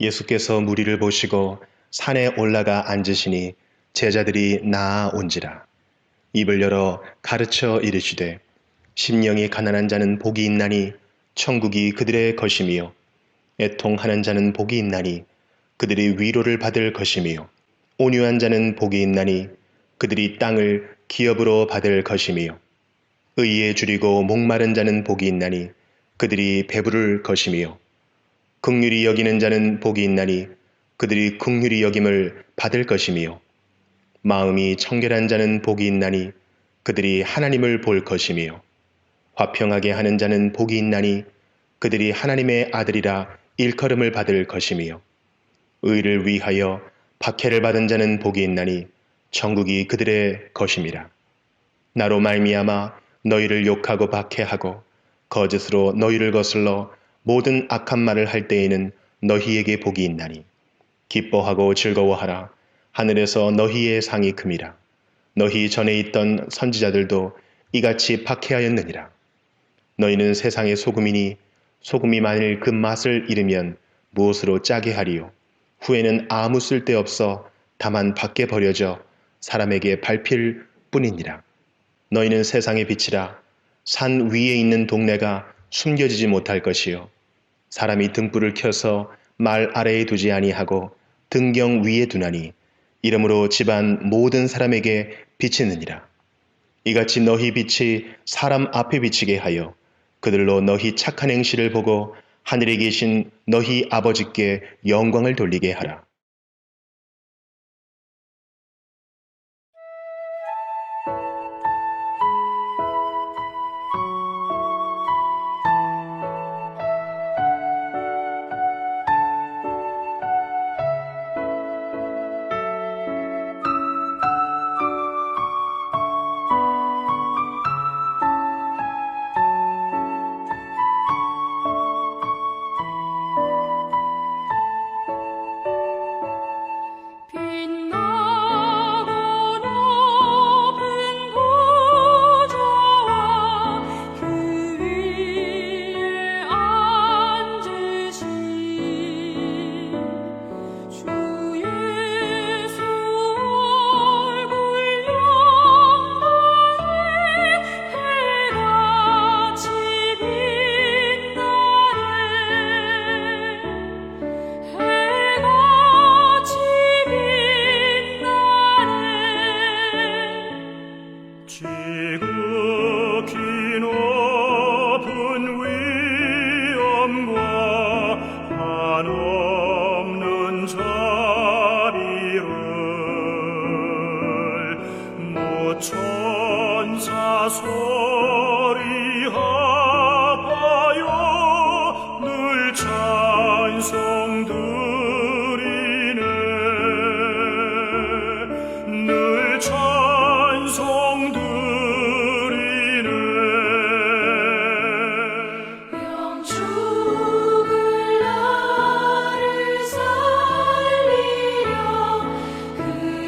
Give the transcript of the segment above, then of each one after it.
예수께서 무리를 보시고 산에 올라가 앉으시니 제자들이 나아온지라. 입을 열어 가르쳐 이르시되 심령이 가난한 자는 복이 있나니 천국이 그들의 것이며 애통하는 자는 복이 있나니 그들이 위로를 받을 것이며 온유한 자는 복이 있나니 그들이 땅을 기업으로 받을 것이며 의에 줄이고 목마른 자는 복이 있나니 그들이 배부를 것이며 긍휼히 여기는 자는 복이 있나니 그들이 긍휼히 여김을 받을 것이며 마음이 청결한 자는 복이 있나니 그들이 하나님을 볼 것이며 화평하게 하는 자는 복이 있나니 그들이 하나님의 아들이라 일컬음을 받을 것이며 의를 위하여 박해를 받은 자는 복이 있나니 천국이 그들의 것임이라. 나로 말미암아 너희를 욕하고 박해하고 거짓으로 너희를 거슬러 모든 악한 말을 할 때에는 너희에게 복이 있나니 기뻐하고 즐거워하라. 하늘에서 너희의 상이 큼이라. 너희 전에 있던 선지자들도 이같이 박해하였느니라. 너희는 세상의 소금이니 소금이 만일 그 맛을 잃으면 무엇으로 짜게 하리요. 후에는 아무 쓸데없어 다만 밖에 버려져 사람에게 밟힐 뿐이니라. 너희는 세상의 빛이라. 산 위에 있는 동네가 숨겨지지 못할 것이요. 사람이 등불을 켜서 말 아래에 두지 아니하고 등경 위에 두나니 이러므로 집안 모든 사람에게 비치느니라. 이같이 너희 빛이 사람 앞에 비치게 하여 그들로 너희 착한 행실을 보고 하늘에 계신 너희 아버지께 영광을 돌리게 하라. 천사 소리 합하여 늘 찬송 드리네 늘 찬송 드리네 영축을 나를 살리려 그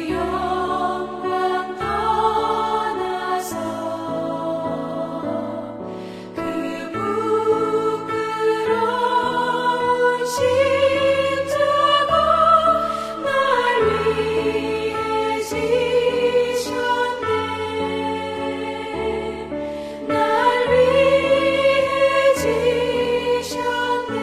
영광 떠나서 그 부끄러운 십자가 날 위해 지셨네 날 위해 지셨네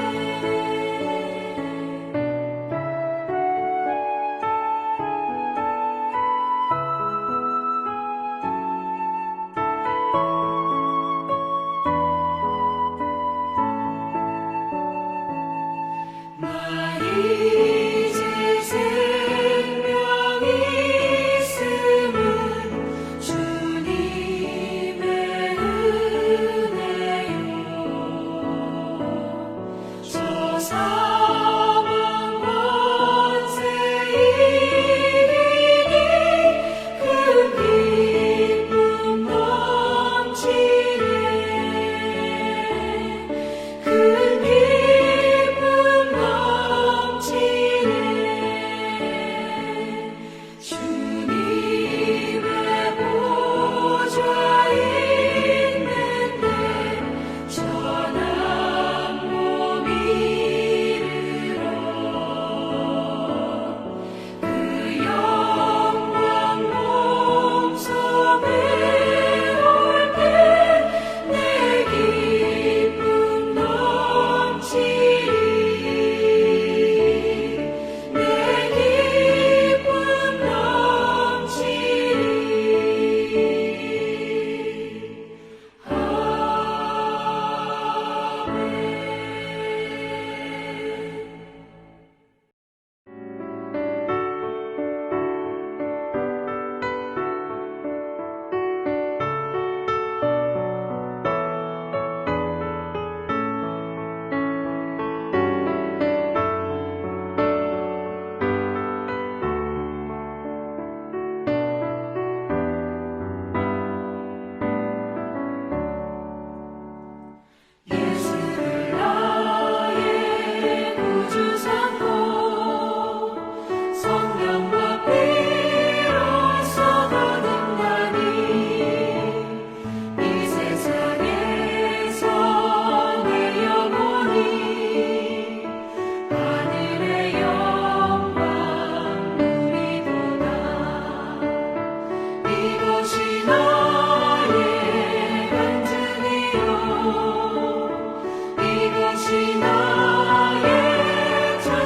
주 삼고 성령과 피로써 거듭나니 이 세상에서 내 영혼이 하늘의 영광 누리도다. 이것이 나의 간증이요 이것이 나의 찬송이요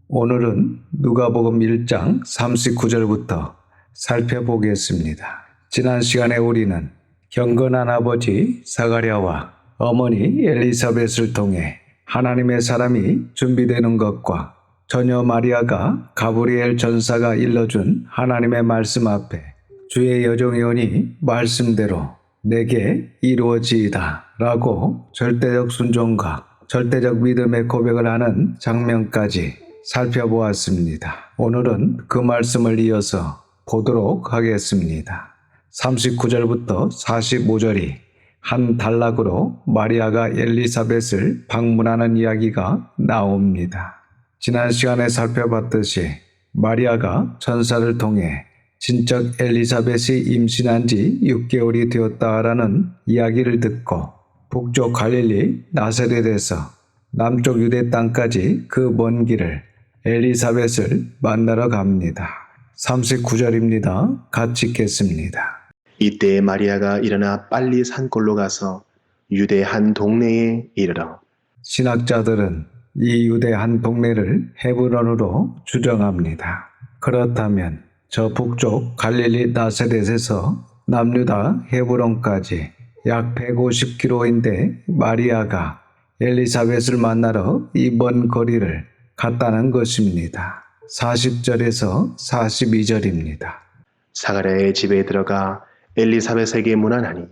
오늘은 누가복음 1장 39절부터 살펴보겠습니다. 지난 시간에 우리는 경건한 아버지 사가랴와 어머니 엘리사벳을 통해 하나님의 사람이 준비되는 것과 처녀 마리아가 가브리엘 전사가 일러준 하나님의 말씀 앞에 주의 여종이 오니 말씀대로 내게 이루어지이다 라고 절대적 순종과 절대적 믿음의 고백을 하는 장면까지 살펴보았습니다. 오늘은 그 말씀을 이어서 보도록 하겠습니다. 39절부터 45절이 한 단락으로 마리아가 엘리사벳을 방문하는 이야기가 나옵니다. 지난 시간에 살펴봤듯이 마리아가 전사를 통해 진적 엘리사벳이 임신한 지 6개월이 되었다라는 이야기를 듣고 북쪽 갈릴리 나사렛에서 남쪽 유대 땅까지 그 먼 길을 엘리사벳을 만나러 갑니다. 39절입니다. 같이 읽겠습니다. 이때 마리아가 일어나 빨리 산골로 가서 유대 한 동네에 이르러 신학자들은 이 유대 한 동네를 헤브론으로 추정합니다. 그렇다면 저 북쪽 갈릴리 나사렛에서 남유다 헤브론까지 약 150km인데 마리아가 엘리사벳을 만나러 이 먼 거리를 갔다는 것입니다. 40절에서 42절입니다. 사가랴의 집에 들어가 엘리사벳에게 문안하니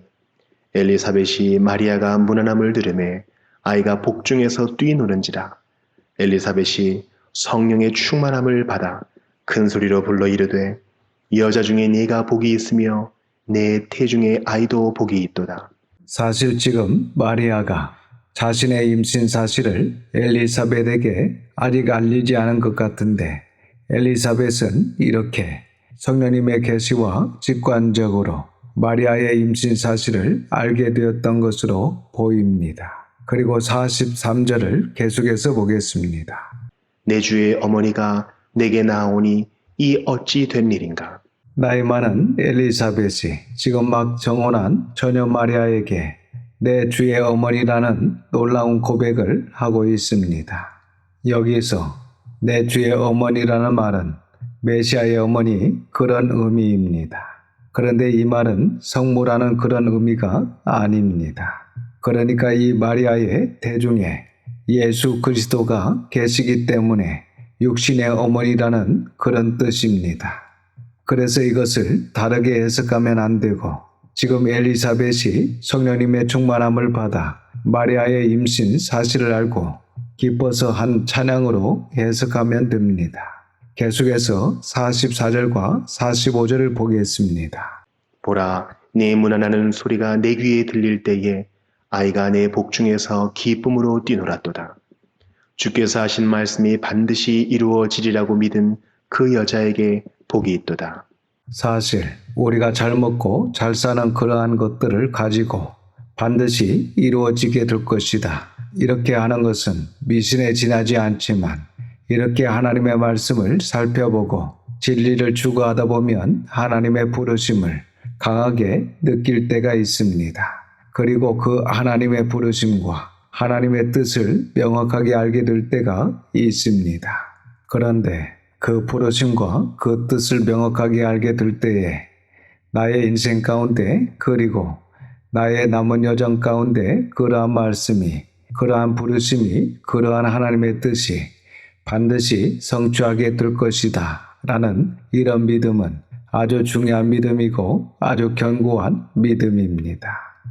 엘리사벳이 마리아가 문안함을 들으매 아이가 복중에서 뛰노는지라. 엘리사벳이 성령의 충만함을 받아 큰 소리로 불러 이르되 여자 중에 네가 복이 있으며 내 태중에 아이도 복이 있도다. 사실 지금 마리아가 자신의 임신 사실을 엘리사벳에게 아직 알리지 않은 것 같은데 엘리사벳은 이렇게 성령님의 계시와 직관적으로 마리아의 임신 사실을 알게 되었던 것으로 보입니다. 그리고 43절을 계속해서 보겠습니다. 내 주의 어머니가 내게 나오니 이 어찌 된 일인가? 나이 많은 엘리사벳이 지금 막 정혼한 처녀 마리아에게 내 주의 어머니라는 놀라운 고백을 하고 있습니다. 여기서 내 주의 어머니라는 말은 메시아의 어머니 그런 의미입니다. 그런데 이 말은 성모라는 그런 의미가 아닙니다. 그러니까 이 마리아의 태중에 예수 그리스도가 계시기 때문에 육신의 어머니라는 그런 뜻입니다. 그래서 이것을 다르게 해석하면 안 되고 지금 엘리사벳이 성령님의 충만함을 받아 마리아의 임신 사실을 알고 기뻐서 한 찬양으로 해석하면 됩니다. 계속해서 44절과 45절을 보겠습니다. 보라, 내 문안하는 소리가 내 귀에 들릴 때에 아이가 내 복중에서 기쁨으로 뛰놀았도다. 주께서 하신 말씀이 반드시 이루어지리라고 믿은 그 여자에게 복이 있도다. 사실 우리가 잘 먹고 잘 사는 그러한 것들을 가지고 반드시 이루어지게 될 것이다. 이렇게 하는 것은 미신에 지나지 않지만 이렇게 하나님의 말씀을 살펴보고 진리를 추구하다 보면 하나님의 부르심을 강하게 느낄 때가 있습니다. 그리고 그 하나님의 부르심과 하나님의 뜻을 명확하게 알게 될 때가 있습니다. 그런데 그 부르심과 그 뜻을 명확하게 알게 될 때에 나의 인생 가운데 그리고 나의 남은 여정 가운데 그러한 말씀이, 그러한 부르심이, 그러한 하나님의 뜻이 반드시 성취하게 될 것이다 라는 이런 믿음은 아주 중요한 믿음이고 아주 견고한 믿음입니다.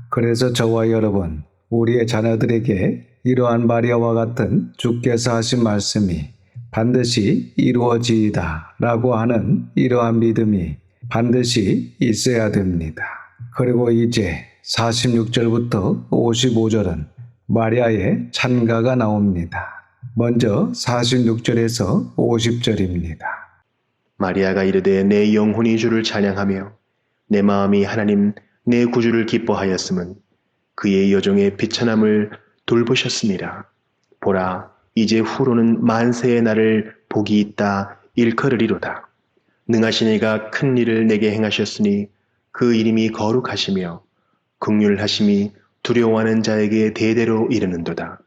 그래서 저와 여러분, 우리의 자녀들에게 이러한 마리아와 같은 주께서 하신 말씀이 반드시 이루어지이다 라고 하는 이러한 믿음이 반드시 있어야 됩니다. 그리고 이제 46절부터 55절은 마리아의 찬가가 나옵니다. 먼저 46절에서 50절입니다. 마리아가 이르되 내 영혼이 주를 찬양하며 내 마음이 하나님 내 구주를 기뻐하였음은 그의 여종의 비천함을 돌보셨습니다. 보라, 이제 후로는 만세의 날을 복이 있다 일컬으리로다. 능하신 이가 큰 일을 내게 행하셨으니 그 이름이 거룩하시며 긍휼하심이 두려워하는 자에게 대대로 이르는도다.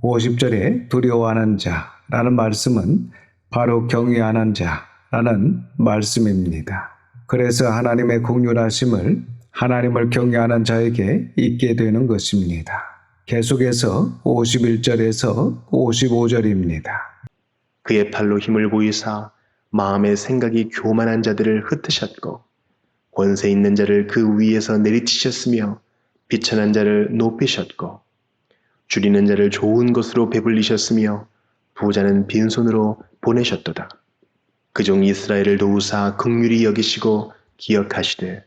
50절에 두려워하는 자라는 말씀은 바로 경외하는 자라는 말씀입니다. 그래서 하나님의 긍휼하심을 하나님을 경외하는 자에게 있게 되는 것입니다. 계속해서 51절에서 55절입니다. 그의 팔로 힘을 보이사 마음의 생각이 교만한 자들을 흩으셨고 권세 있는 자를 그 위에서 내리치셨으며 비천한 자를 높이셨고 줄이는 자를 좋은 것으로 배불리셨으며 부자는 빈손으로 보내셨도다. 그종 이스라엘을 도우사 긍휼히 여기시고 기억하시되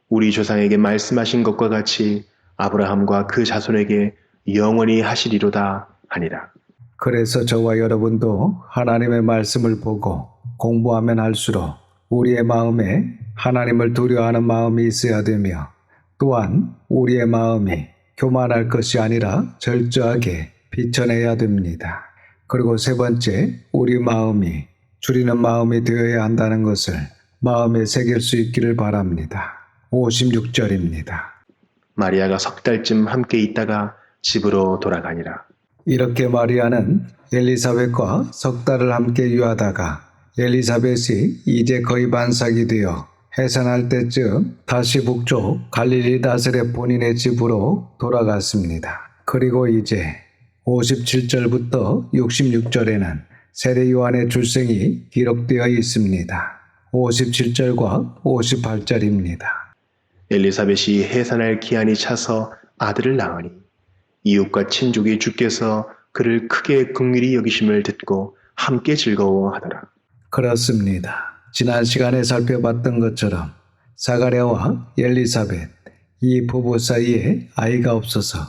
우리 조상에게 말씀하신 것과 같이 아브라함과 그 자손에게 영원히 하시리로다 하니라. 그래서 저와 여러분도 하나님의 말씀을 보고 공부하면 할수록 우리의 마음에 하나님을 두려워하는 마음이 있어야 되며 또한 우리의 마음이 교만할 것이 아니라 절저하게 비천해야 됩니다. 그리고 세 번째, 우리 마음이 줄이는 마음이 되어야 한다는 것을 마음에 새길 수 있기를 바랍니다. 56절입니다. 마리아가 석 달쯤 함께 있다가 집으로 돌아가니라. 이렇게 마리아는 엘리사벳과 석 달을 함께 유하다가 엘리사벳이 이제 거의 반삭이 되어 해산할 때쯤 다시 북쪽 갈릴리 나사렛 본인의 집으로 돌아갔습니다. 그리고 이제 57절부터 66절에는 세례 요한의 출생이 기록되어 있습니다. 57절과 58절입니다. 엘리사벳이 해산할 기한이 차서 아들을 낳으니 이웃과 친족이 주께서 그를 크게 긍휼히 여기심을 듣고 함께 즐거워하더라. 그렇습니다. 지난 시간에 살펴봤던 것처럼 사가랴와 엘리사벳 이 부부 사이에 아이가 없어서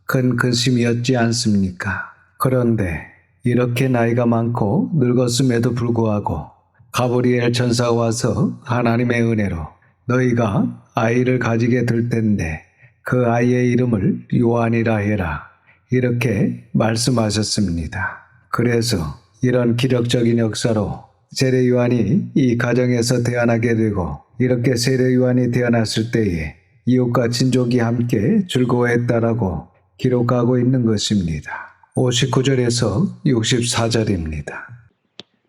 큰 근심이었지 않습니까? 그런데 이렇게 나이가 많고 늙었음에도 불구하고 가브리엘 천사가 와서 하나님의 은혜로 너희가 아이를 가지게 될 텐데 그 아이의 이름을 요한이라 해라. 이렇게 말씀하셨습니다. 그래서 이런 기력적인 역사로 세례 요한이 이 가정에서 태어나게 되고 이렇게 세례 요한이 태어났을 때에 이웃과 친족이 함께 즐거워했다라고 기록하고 있는 것입니다. 59절에서 64절입니다.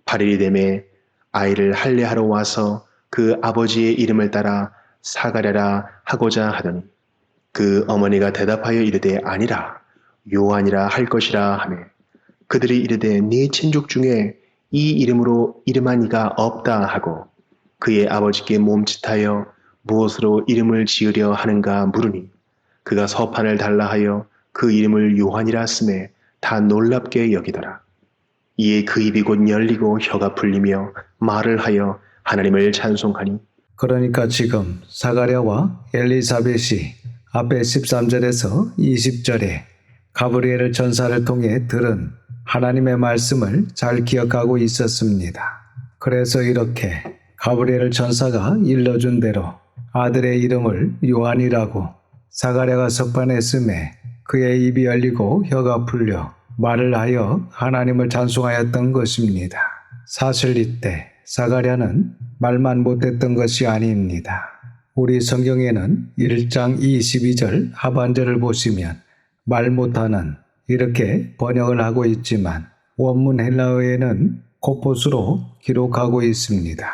8일이 되매 아이를 할례하러 와서 그 아버지의 이름을 따라 사가랴라 하고자 하더니 그 어머니가 대답하여 이르되 아니라 요한이라 할 것이라 하매 그들이 이르되 네 친족 중에 이 이름으로 이름한 이가 없다 하고 그의 아버지께 몸짓하여 무엇으로 이름을 지으려 하는가 물으니 그가 서판을 달라 하여 그 이름을 요한이라 쓰매 다 놀랍게 여기더라. 이에 그 입이 곧 열리고 혀가 풀리며 말을 하여 하나님을 찬송하니 그러니까 지금 사가랴와 엘리사벳이 앞에 13절에서 20절에 가브리엘 천사를 통해 들은 하나님의 말씀을 잘 기억하고 있었습니다. 그래서 이렇게 가브리엘 천사가 일러준 대로 아들의 이름을 요한이라고 사가랴가 서판에 쓰매 그의 입이 열리고 혀가 풀려 말을 하여 하나님을 찬송하였던 것입니다. 사실 이때 사가랴는 말만 못했던 것이 아닙니다. 우리 성경에는 1장 22절 하반절을 보시면 말 못하는 이렇게 번역을 하고 있지만 원문 헬라어에는 코포스로 기록하고 있습니다.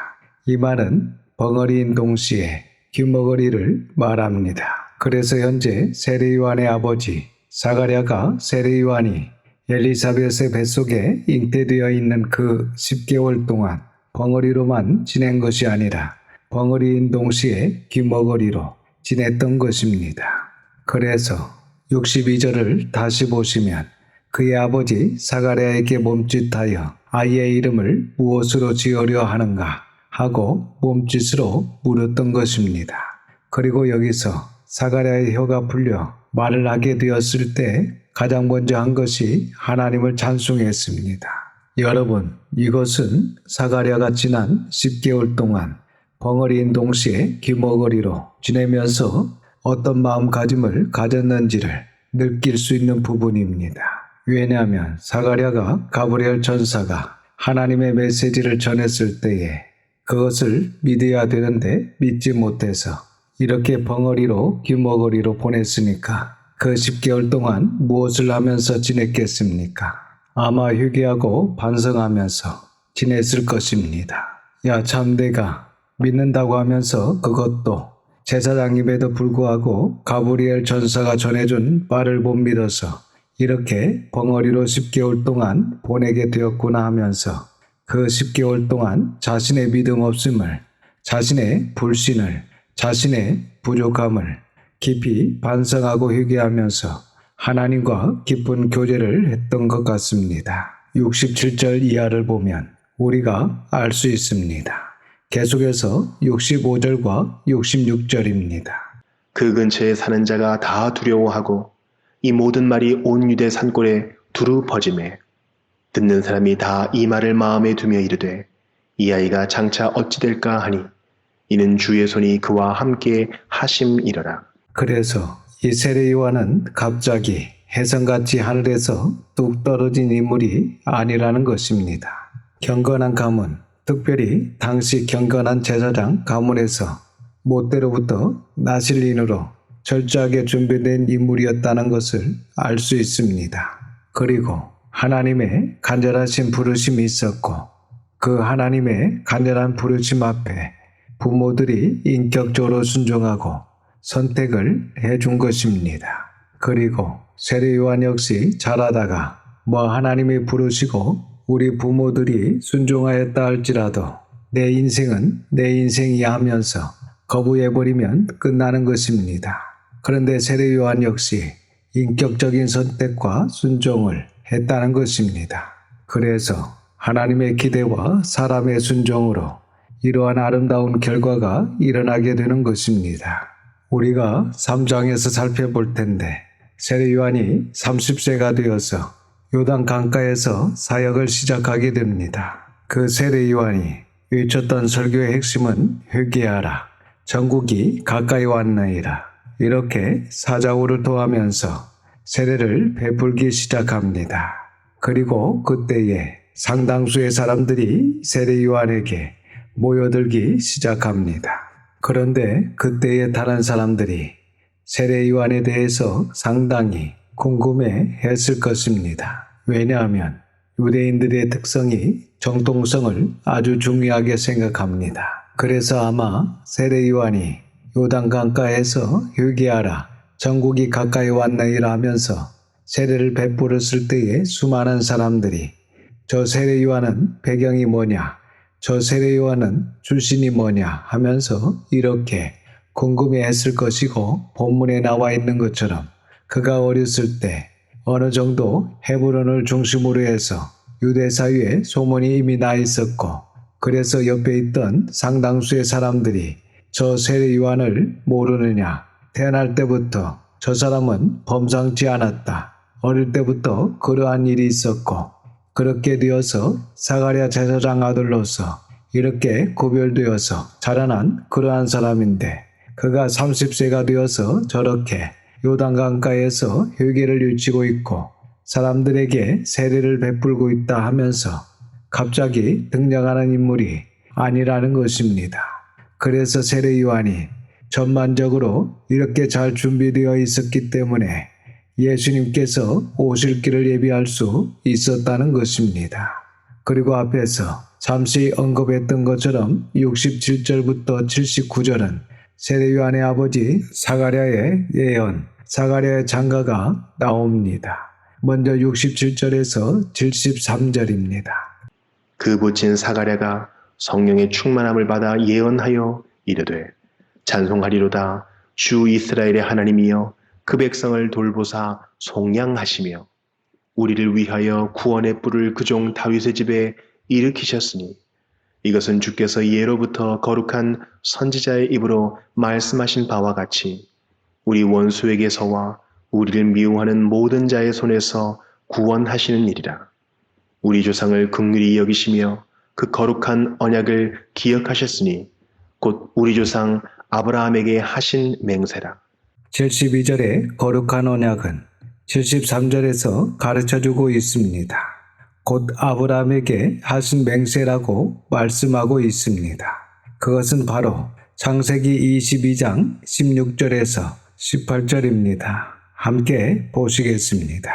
이 말은 벙어리인 동시에 귀머거리를 말합니다. 그래서 현재 세례 요한의 아버지 사가랴가 세례 요한이 엘리사벳의 뱃속에 잉태되어 있는 그 10개월 동안 벙어리로만 지낸 것이 아니라 벙어리인 동시에 귀머거리로 지냈던 것입니다. 그래서 62절을 다시 보시면 그의 아버지 사가랴에게 몸짓하여 아이의 이름을 무엇으로 지으려 하는가 하고 몸짓으로 물었던 것입니다. 그리고 여기서 사가랴의 혀가 풀려 말을 하게 되었을 때 가장 먼저 한 것이 하나님을 찬송했습니다. 여러분, 이것은 사가랴가 지난 10개월 동안 벙어리인 동시에 귀머거리로 지내면서 어떤 마음가짐을 가졌는지를 느낄 수 있는 부분입니다. 왜냐하면 사가랴가 가브리엘 천사가 하나님의 메시지를 전했을 때에 그것을 믿어야 되는데 믿지 못해서 이렇게 벙어리로 귀머거리로 보냈으니까 그 10개월 동안 무엇을 하면서 지냈겠습니까? 아마 회개하고 반성하면서 지냈을 것입니다. 야, 참 내가 믿는다고 하면서 그것도 제사장임에도 불구하고 가브리엘 전사가 전해준 말을 못 믿어서 이렇게 벙어리로 10개월 동안 보내게 되었구나 하면서 그 10개월 동안 자신의 믿음 없음을, 자신의 불신을, 자신의 부족함을 깊이 반성하고 회개하면서 하나님과 깊은 교제를 했던 것 같습니다. 67절 이하를 보면 우리가 알 수 있습니다. 계속해서 65절과 66절입니다. 그 근처에 사는 자가 다 두려워하고 이 모든 말이 온 유대 산골에 두루 퍼지매 듣는 사람이 다 이 말을 마음에 두며 이르되 이 아이가 장차 어찌 될까 하니 이는 주의 손이 그와 함께 하심이러라. 그래서 이 세례 요한은 갑자기 혜성같이 하늘에서 뚝 떨어진 인물이 아니라는 것입니다. 경건한 가문, 특별히 당시 경건한 제사장 가문에서 못대로부터 나실린으로 철저하게 준비된 인물이었다는 것을 알 수 있습니다. 그리고 하나님의 간절하신 부르심이 있었고 그 하나님의 간절한 부르심 앞에 부모들이 인격적으로 순종하고 선택을 해준 것입니다. 그리고 세례 요한 역시 자라다가 하나님이 부르시고 우리 부모들이 순종하였다 할지라도 내 인생은 내 인생이야 하면서 거부해버리면 끝나는 것입니다. 그런데 세례 요한 역시 인격적인 선택과 순종을 했다는 것입니다. 그래서 하나님의 기대와 사람의 순종으로 이러한 아름다운 결과가 일어나게 되는 것입니다. 우리가 3장에서 살펴볼 텐데 세례 요한이 30세가 되어서 요단 강가에서 사역을 시작하게 됩니다. 그 세례 요한이 외쳤던 설교의 핵심은 회개하라, 천국이 가까이 왔나이다. 이렇게 사자후를 토하면서 세례를 베풀기 시작합니다. 그리고 그때에 상당수의 사람들이 세례 요한에게 모여들기 시작합니다. 그런데 그때에 다른 사람들이 세례 요한에 대해서 상당히 궁금해 했을 것입니다. 왜냐하면 유대인들의 특성이 정통성을 아주 중요하게 생각합니다. 그래서 아마 세례 요한이 요단 강가에서 회개하라, 천국이 가까이 왔나이라 하면서 세례를 베풀었을 때에 수많은 사람들이 저 세례 요한은 배경이 뭐냐, 저 세례 요한은 출신이 뭐냐 하면서 이렇게 궁금해했을 것이고 본문에 나와 있는 것처럼 그가 어렸을 때 어느 정도 헤브론을 중심으로 해서 유대 사회에 소문이 이미 나 있었고 그래서 옆에 있던 상당수의 사람들이 저 세례 요한을 모르느냐, 태어날 때부터 저 사람은 범상치 않았다, 어릴 때부터 그러한 일이 있었고 그렇게 되어서 사가랴 제사장 아들로서 이렇게 구별되어서 자라난 그러한 사람인데 그가 30세가 되어서 저렇게 요단강가에서 회개를 일치고 있고 사람들에게 세례를 베풀고 있다 하면서 갑자기 등장하는 인물이 아니라는 것입니다. 그래서 세례 요한이 전반적으로 이렇게 잘 준비되어 있었기 때문에 예수님께서 오실 길을 예비할 수 있었다는 것입니다. 그리고 앞에서 잠시 언급했던 것처럼 67절부터 79절은 세례 요한의 아버지 사가랴의 예언, 사가랴의 장가가 나옵니다. 먼저 67절에서 73절입니다. 그 부친 사가랴가 성령의 충만함을 받아 예언하여 이르되 찬송하리로다 주 이스라엘의 하나님이여 그 백성을 돌보사 속량하시며 우리를 위하여 구원의 뿔을 그 종 다윗의 집에 일으키셨으니 이것은 주께서 예로부터 거룩한 선지자의 입으로 말씀하신 바와 같이 우리 원수에게서와 우리를 미워하는 모든 자의 손에서 구원하시는 일이라. 우리 조상을 긍휼히 여기시며 그 거룩한 언약을 기억하셨으니 곧 우리 조상 아브라함에게 하신 맹세라. 72절의 거룩한 언약은 73절에서 가르쳐주고 있습니다. 곧 아브라함에게 하신 맹세라고 말씀하고 있습니다. 그것은 바로 창세기 22장 16절에서 18절입니다. 함께 보시겠습니다.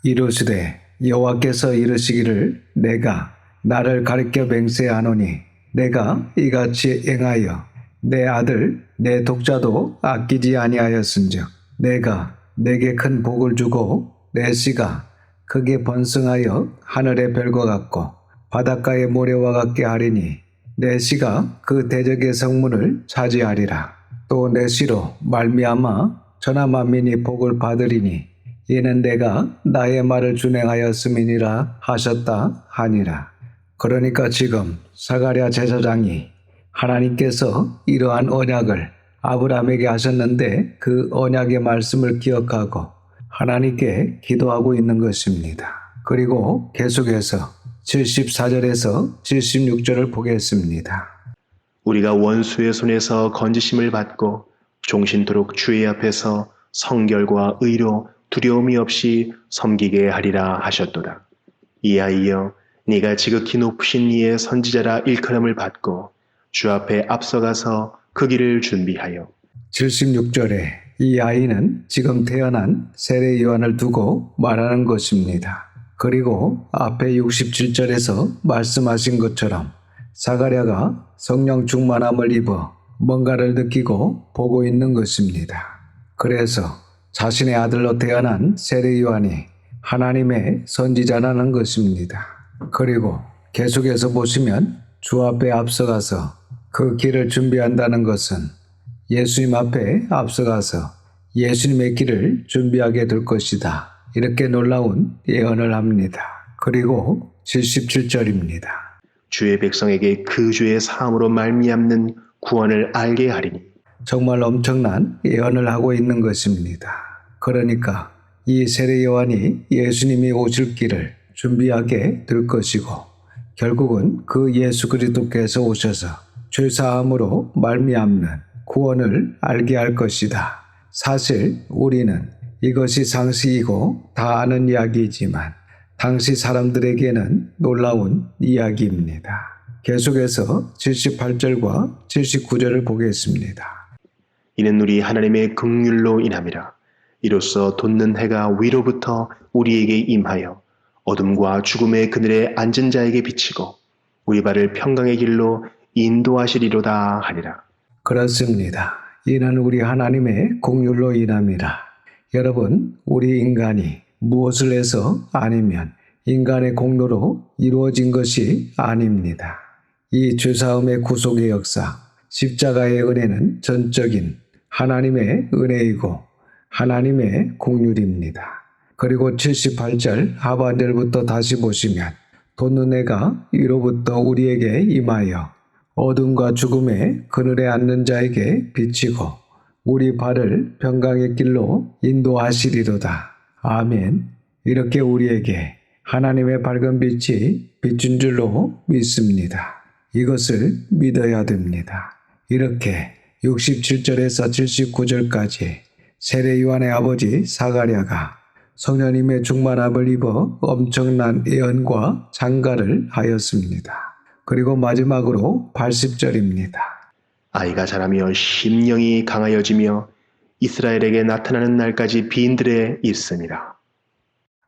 이르시되 여호와께서 이르시기를 내가 나를 가리켜 맹세하노니 내가 이같이 행하여 내 아들 내 독자도 아끼지 아니하였은즉 내가 내게 큰 복을 주고 내 씨가 크게 번성하여 하늘의 별과 같고 바닷가의 모래와 같게 하리니 내 씨가 그 대적의 성문을 차지하리라. 또 내 씨로 말미암아 천하 만민이 복을 받으리니 이는 내가 나의 말을 준행하였음이니라 하셨다 하니라. 그러니까 지금 사가랴 제사장이 하나님께서 이러한 언약을 아브라함에게 하셨는데 그 언약의 말씀을 기억하고 하나님께 기도하고 있는 것입니다. 그리고 계속해서 74절에서 76절을 보겠습니다. 우리가 원수의 손에서 건지심을 받고 종신토록 주의 앞에서 성결과 의로 두려움이 없이 섬기게 하리라 하셨도다. 이하이여 네가 지극히 높으신 이의 선지자라 일컬음을 받고 주 앞에 앞서가서 그 길을 준비하여 76절에 이 아이는 지금 태어난 세례 요한을 두고 말하는 것입니다. 그리고 앞에 67절에서 말씀하신 것처럼 사가랴가 성령 충만함을 입어 뭔가를 느끼고 보고 있는 것입니다. 그래서 자신의 아들로 태어난 세례 요한이 하나님의 선지자라는 것입니다. 그리고 계속해서 보시면 주 앞에 앞서가서 그 길을 준비한다는 것은 예수님 앞에 앞서가서 예수님의 길을 준비하게 될 것이다. 이렇게 놀라운 예언을 합니다. 그리고 77절입니다. 주의 백성에게 그 주의 사함으로 말미암는 구원을 알게 하리니 정말 엄청난 예언을 하고 있는 것입니다. 그러니까 이 세례 요한이 예수님이 오실 길을 준비하게 될 것이고 결국은 그 예수 그리스도께서 오셔서 죄사함으로 말미암는 구원을 알게 할 것이다. 사실 우리는 이것이 상식이고 다 아는 이야기이지만 당시 사람들에게는 놀라운 이야기입니다. 계속해서 78절과 79절을 보겠습니다. 이는 우리 하나님의 긍휼로 인함이라. 이로써 돋는 해가 위로부터 우리에게 임하여 어둠과 죽음의 그늘에 앉은 자에게 비치고 우리 발을 평강의 길로 인도하시리로다 하리라. 그렇습니다. 이는 우리 하나님의 긍휼로 인함이라. 여러분, 우리 인간이 무엇을 해서 아니면 인간의 공로로 이루어진 것이 아닙니다. 이 죄사함의 구속의 역사, 십자가의 은혜는 전적인 하나님의 은혜이고 하나님의 긍휼입니다. 그리고 78절 하반절부터 다시 보시면 돋는 해가 위로부터 우리에게 임하여 어둠과 죽음의 그늘에 앉는 자에게 비치고 우리 발을 평강의 길로 인도하시리로다. 아멘. 이렇게 우리에게 하나님의 밝은 빛이 비춘 줄로 믿습니다. 이것을 믿어야 됩니다. 이렇게 67절에서 79절까지 세례 요한의 아버지 사가랴가 성령님의 충만함을 입어 엄청난 예언과 장가를 하였습니다. 그리고 마지막으로 80절입니다. 아이가 자라며 심령이 강하여지며 이스라엘에게 나타나는 날까지 비인들에 있습니다.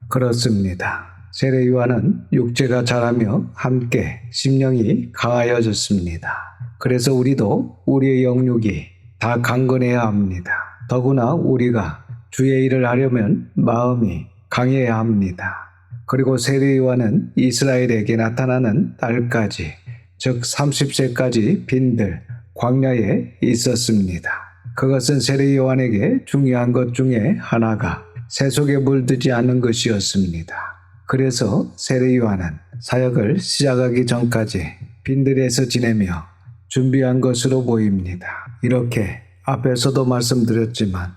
그렇습니다. 세례 요한은 육체가 자라며 함께 심령이 강하여졌습니다. 그래서 우리도 우리의 영육이 다 강건해야 합니다. 더구나 우리가 주의 일을 하려면 마음이 강해야 합니다. 그리고 세례 요한은 이스라엘에게 나타나는 날까지, 즉 30세까지 빈들 광야에 있었습니다. 그것은 세례 요한에게 중요한 것 중에 하나가 세속에 물들지 않는 것이었습니다. 그래서 세례 요한은 사역을 시작하기 전까지 빈들에서 지내며 준비한 것으로 보입니다. 이렇게 앞에서도 말씀드렸지만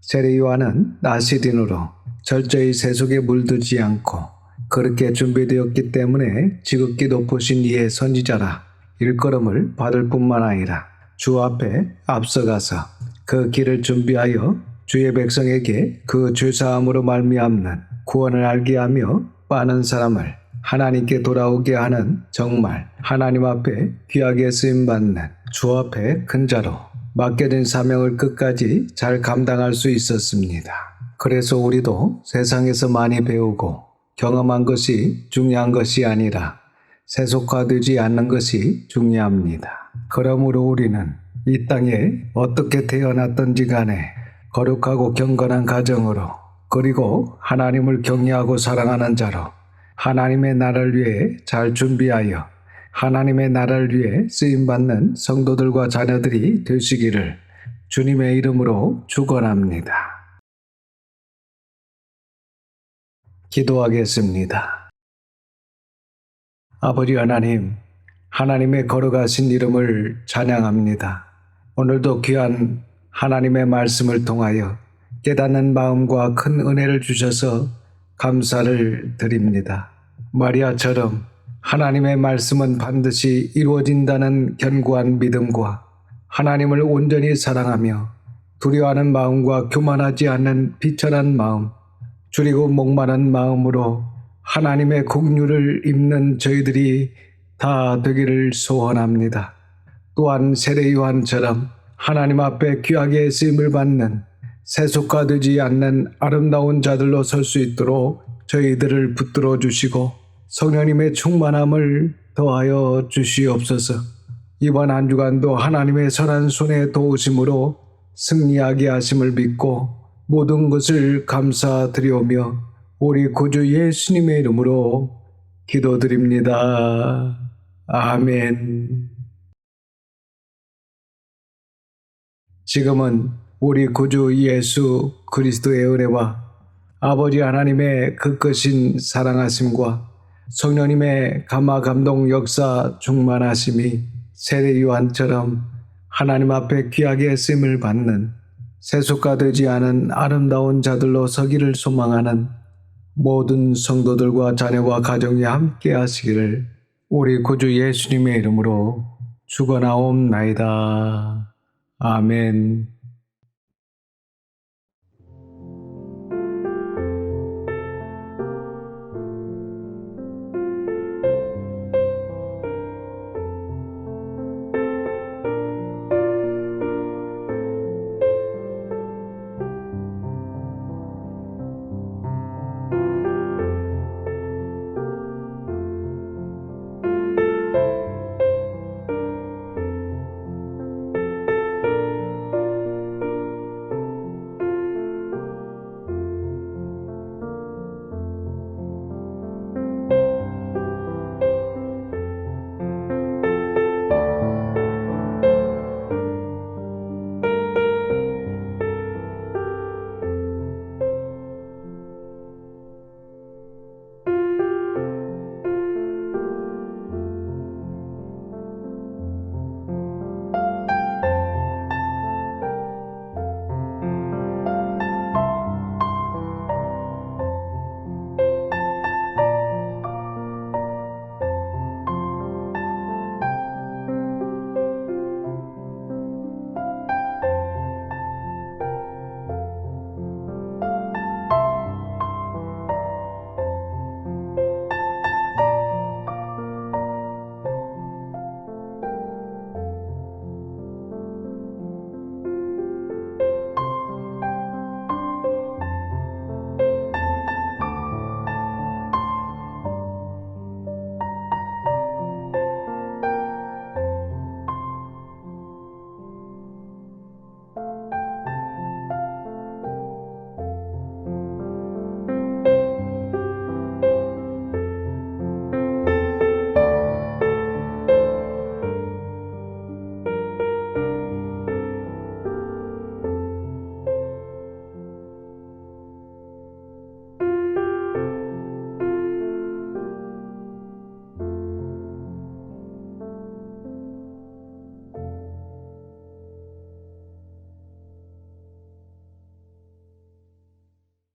세례 요한은 나시린으로 철저히 세속에 물들지 않고 그렇게 준비되었기 때문에 지극히 높으신 이의 선지자라 일컬음을 받을 뿐만 아니라 주 앞에 앞서가서 그 길을 준비하여 주의 백성에게 그 죄사함으로 말미암는 구원을 알게 하며 많은 사람을 하나님께 돌아오게 하는 정말 하나님 앞에 귀하게 쓰임받는 주 앞에 큰 자로 맡겨진 사명을 끝까지 잘 감당할 수 있었습니다. 그래서 우리도 세상에서 많이 배우고 경험한 것이 중요한 것이 아니라 세속화되지 않는 것이 중요합니다. 그러므로 우리는 이 땅에 어떻게 태어났든지 간에 거룩하고 경건한 가정으로 그리고 하나님을 경외하고 사랑하는 자로 하나님의 나라를 위해 잘 준비하여 하나님의 나라를 위해 쓰임받는 성도들과 자녀들이 되시기를 주님의 이름으로 축원합니다. 기도하겠습니다. 아버지 하나님, 하나님의 거룩하신 이름을 찬양합니다. 오늘도 귀한 하나님의 말씀을 통하여 깨닫는 마음과 큰 은혜를 주셔서 감사를 드립니다. 마리아처럼 하나님의 말씀은 반드시 이루어진다는 견고한 믿음과 하나님을 온전히 사랑하며 두려워하는 마음과 교만하지 않는 비천한 마음, 줄이고 목마른 마음으로 하나님의 긍휼을 입는 저희들이 다 되기를 소원합니다. 또한 세례 요한처럼 하나님 앞에 귀하게 쓰임을 받는 세속화되지 않는 아름다운 자들로 설 수 있도록 저희들을 붙들어 주시고 성령님의 충만함을 더하여 주시옵소서. 이번 한 주간도 하나님의 선한 손의 도우심으로 승리하게 하심을 믿고 모든 것을 감사드리오며 우리 구주 예수님의 이름으로 기도드립니다. 아멘. 지금은 우리 구주 예수 그리스도의 은혜와 아버지 하나님의 극크신 사랑하심과 성령님의 감화 감동 역사 충만하심이 세례 요한처럼 하나님 앞에 귀하게 쓰임을 받는 세속화되지 않은 아름다운 자들로 서기를 소망하는 모든 성도들과 자녀와 가정이 함께 하시기를 우리 구주 예수님의 이름으로 축원하옵나이다. 아멘.